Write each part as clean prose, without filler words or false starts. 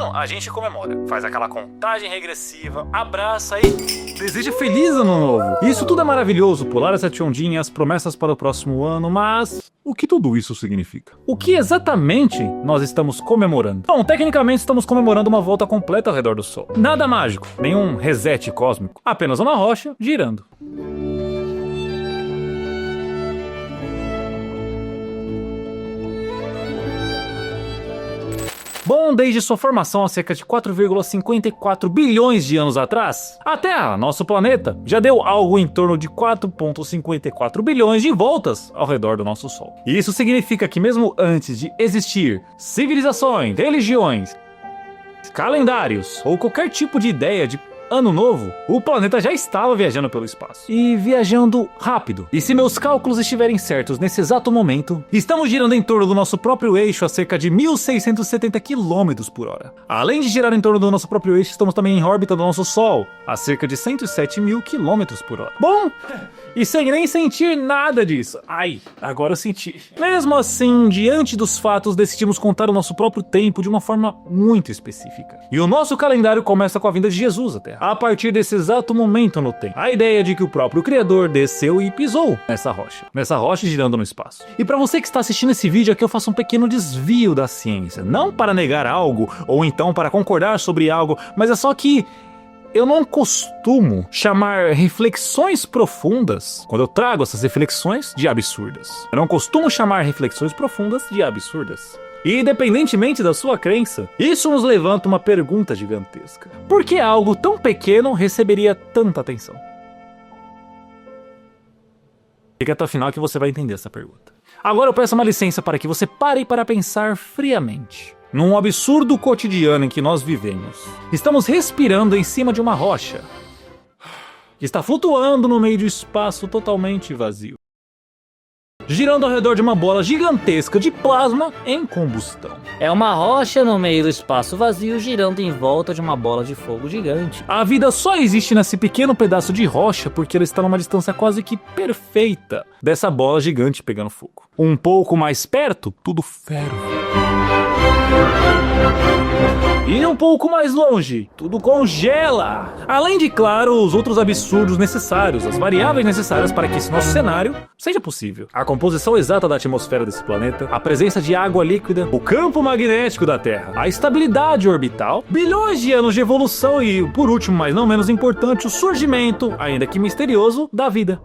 ano a gente comemora, faz aquela contagem regressiva, abraça e deseja feliz ano novo. Isso tudo é maravilhoso, pular as 7 ondinhas, promessas para o próximo ano, mas o que tudo isso significa? O que exatamente nós estamos comemorando? Bom, tecnicamente estamos comemorando uma volta completa ao redor do Sol. Nada mágico, nenhum reset cósmico, apenas uma rocha girando. Bom, desde sua formação há cerca de 4,54 bilhões de anos atrás, a Terra, nosso planeta, já deu algo em torno de 4,54 bilhões de voltas ao redor do nosso Sol. E isso significa que mesmo antes de existir civilizações, religiões, calendários ou qualquer tipo de ideia de ano novo, o planeta já estava viajando pelo espaço. E viajando rápido. E se meus cálculos estiverem certos nesse exato momento, estamos girando em torno do nosso próprio eixo a cerca de 1.670 km por hora. Além de girar em torno do nosso próprio eixo, estamos também em órbita do nosso Sol, a cerca de 107 mil km por hora. Bom, e sem nem sentir nada disso. Ai, agora eu senti. Mesmo assim, diante dos fatos, decidimos contar o nosso próprio tempo de uma forma muito específica. E o nosso calendário começa com a vinda de Jesus à Terra. A partir desse exato momento no tempo. A ideia de que o próprio Criador desceu e pisou nessa rocha girando no espaço. E para você que está assistindo esse vídeo aqui, eu faço um pequeno desvio da ciência. Não para negar algo, ou então para concordar sobre algo, mas é só que eu não costumo chamar reflexões profundas, quando eu trago essas reflexões, de absurdas. Eu não costumo chamar reflexões profundas de absurdas. E independentemente da sua crença, isso nos levanta uma pergunta gigantesca. Por que algo tão pequeno receberia tanta atenção? Fica até o final que você vai entender essa pergunta. Agora eu peço uma licença para que você pare para pensar friamente. Num absurdo cotidiano em que nós vivemos, estamos respirando em cima de uma rocha que está flutuando no meio de um espaço totalmente vazio, girando ao redor de uma bola gigantesca de plasma em combustão. É uma rocha no meio do espaço vazio girando em volta de uma bola de fogo gigante. A vida só existe nesse pequeno pedaço de rocha porque ela está numa distância quase que perfeita dessa bola gigante pegando fogo. Um pouco mais perto, tudo ferve. E um pouco mais longe, tudo congela. Além de, claro, os outros absurdos necessários, as variáveis necessárias para que esse nosso cenário seja possível. A composição exata da atmosfera desse planeta, a presença de água líquida, o campo magnético da Terra, a estabilidade orbital, bilhões de anos de evolução e, por último, mas não menos importante, o surgimento, ainda que misterioso, da vida.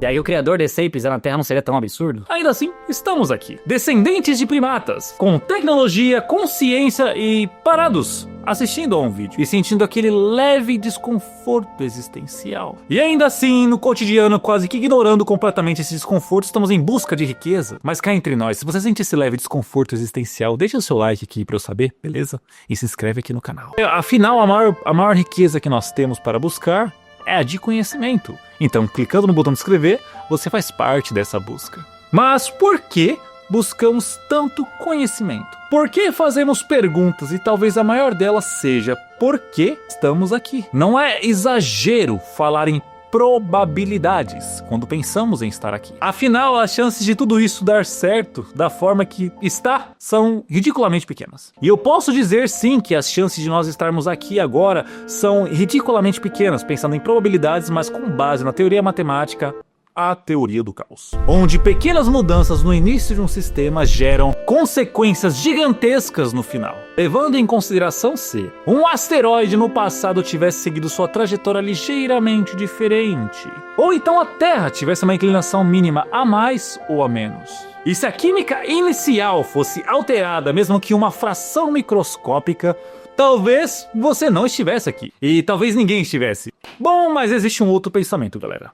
E aí o Criador descer e pisar na Terra não seria tão absurdo? Ainda assim, estamos aqui, descendentes de primatas, com tecnologia, consciência e parados, assistindo a um vídeo e sentindo aquele leve desconforto existencial. E ainda assim, no cotidiano, quase que ignorando completamente esse desconforto, estamos em busca de riqueza. Mas cá entre nós, se você sente esse leve desconforto existencial, deixa o seu like aqui pra eu saber, beleza? E se inscreve aqui no canal. Afinal, a maior riqueza que nós temos para buscar é a de conhecimento. Então, clicando no botão de inscrever, você faz parte dessa busca. Mas por que buscamos tanto conhecimento? Por que fazemos perguntas e talvez a maior delas seja por que estamos aqui? Não é exagero falar em probabilidades quando pensamos em estar aqui. Afinal, as chances de tudo isso dar certo da forma que está são ridiculamente pequenas. E eu posso dizer sim que as chances de nós estarmos aqui agora são ridiculamente pequenas, pensando em probabilidades, mas com base na teoria matemática, a teoria do caos, onde pequenas mudanças no início de um sistema geram consequências gigantescas no final, levando em consideração se um asteroide no passado tivesse seguido sua trajetória ligeiramente diferente, ou então a Terra tivesse uma inclinação mínima a mais ou a menos. E se a química inicial fosse alterada, mesmo que uma fração microscópica, talvez você não estivesse aqui, e talvez ninguém estivesse. Bom, mas existe um outro pensamento, galera.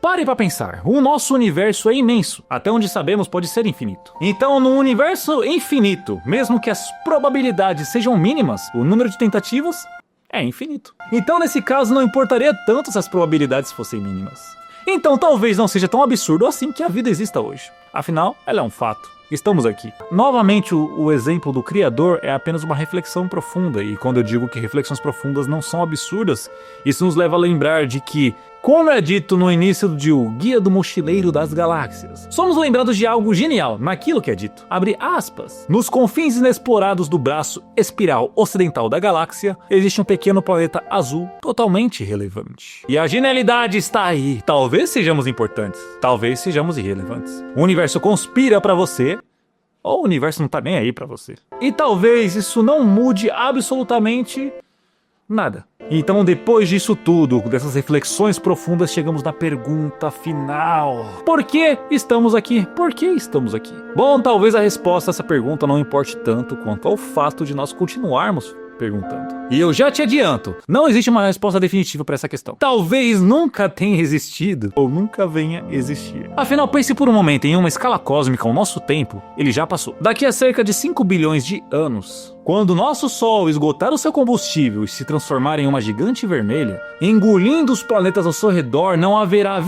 Pare para pensar, o nosso universo é imenso, até onde sabemos pode ser infinito. Então, no universo infinito, mesmo que as probabilidades sejam mínimas, o número de tentativas é infinito. Então, nesse caso, não importaria tanto se as probabilidades fossem mínimas. Então, talvez não seja tão absurdo assim que a vida exista hoje. Afinal, ela é um fato. Estamos aqui. Novamente, o exemplo do Criador é apenas uma reflexão profunda, e quando eu digo que reflexões profundas não são absurdas, isso nos leva a lembrar de que Como é dito no início de O Guia do Mochileiro das Galáxias, somos lembrados de algo genial naquilo que é dito. Abre aspas. Nos confins inexplorados do braço espiral ocidental da galáxia, existe um pequeno planeta azul totalmente irrelevante. E a genialidade está aí. Talvez sejamos importantes, talvez sejamos irrelevantes. O universo conspira pra você, ou o universo não tá nem aí pra você. E talvez isso não mude absolutamente nada. Então, depois disso tudo, dessas reflexões profundas, chegamos na pergunta final. Por que estamos aqui? Por que estamos aqui? Bom, talvez a resposta a essa pergunta não importe tanto quanto ao fato de nós continuarmos perguntando. E eu já te adianto, não existe uma resposta definitiva para essa questão. Talvez nunca tenha existido ou nunca venha existir. Afinal, pense por um momento, em uma escala cósmica, o nosso tempo, ele já passou. Daqui a cerca de 5 bilhões de anos, quando o nosso Sol esgotar o seu combustível e se transformar em uma gigante vermelha, engolindo os planetas ao seu redor, não haverá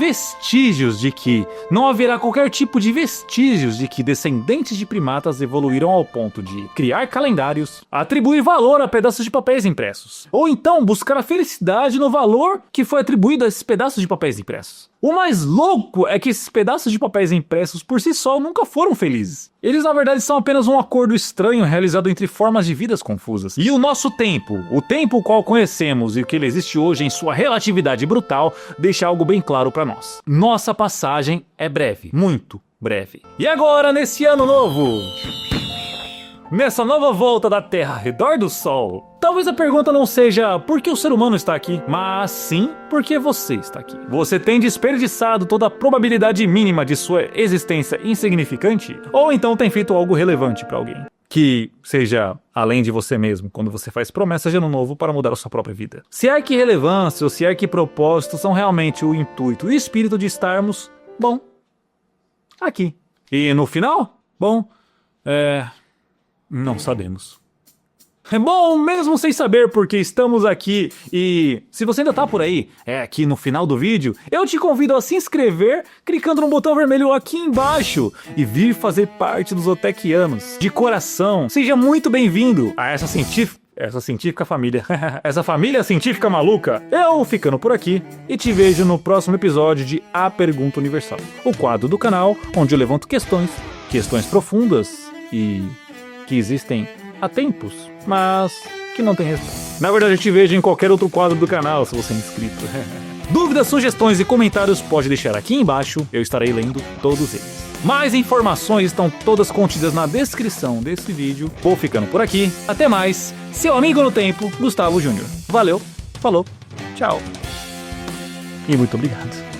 qualquer tipo de vestígios de que descendentes de primatas evoluíram ao ponto de criar calendários, atribuir valor a pedaços de papéis impressos, ou então buscar a felicidade no valor que foi atribuído a esses pedaços de papéis impressos. O mais louco é que esses pedaços de papéis impressos por si só nunca foram felizes. Eles na verdade são apenas um acordo estranho realizado entre formas de vidas confusas. E o nosso tempo, o tempo o qual conhecemos e que ele existe hoje em sua relatividade brutal, deixa algo bem claro para nós. Nossa passagem é breve, muito breve. E agora, nesse ano novo, nessa nova volta da Terra ao redor do Sol, talvez a pergunta não seja por que o ser humano está aqui, mas sim por que você está aqui. Você tem desperdiçado toda a probabilidade mínima de sua existência insignificante? Ou então tem feito algo relevante para alguém? Que seja além de você mesmo, quando você faz promessas de ano novo para mudar a sua própria vida. Se é que relevância ou se é que propósito são realmente o intuito e o espírito de estarmos, bom, aqui. E no final, bom, não sabemos. É bom, mesmo sem saber por que estamos aqui, e se você ainda tá por aí, aqui no final do vídeo, eu te convido a se inscrever clicando no botão vermelho aqui embaixo e vir fazer parte dos Otequianos. De coração, seja muito bem-vindo a essa científica família, essa família científica maluca. Eu ficando por aqui e te vejo no próximo episódio de A Pergunta Universal, o quadro do canal onde eu levanto questões profundas e que existem há tempos, mas que não tem resposta. Na verdade, eu te vejo em qualquer outro quadro do canal, se você é inscrito. Dúvidas, sugestões e comentários pode deixar aqui embaixo, eu estarei lendo todos eles. Mais informações estão todas contidas na descrição desse vídeo. Vou ficando por aqui. Até mais. Seu amigo no tempo, Gustavo Júnior. Valeu, falou, tchau. E muito obrigado.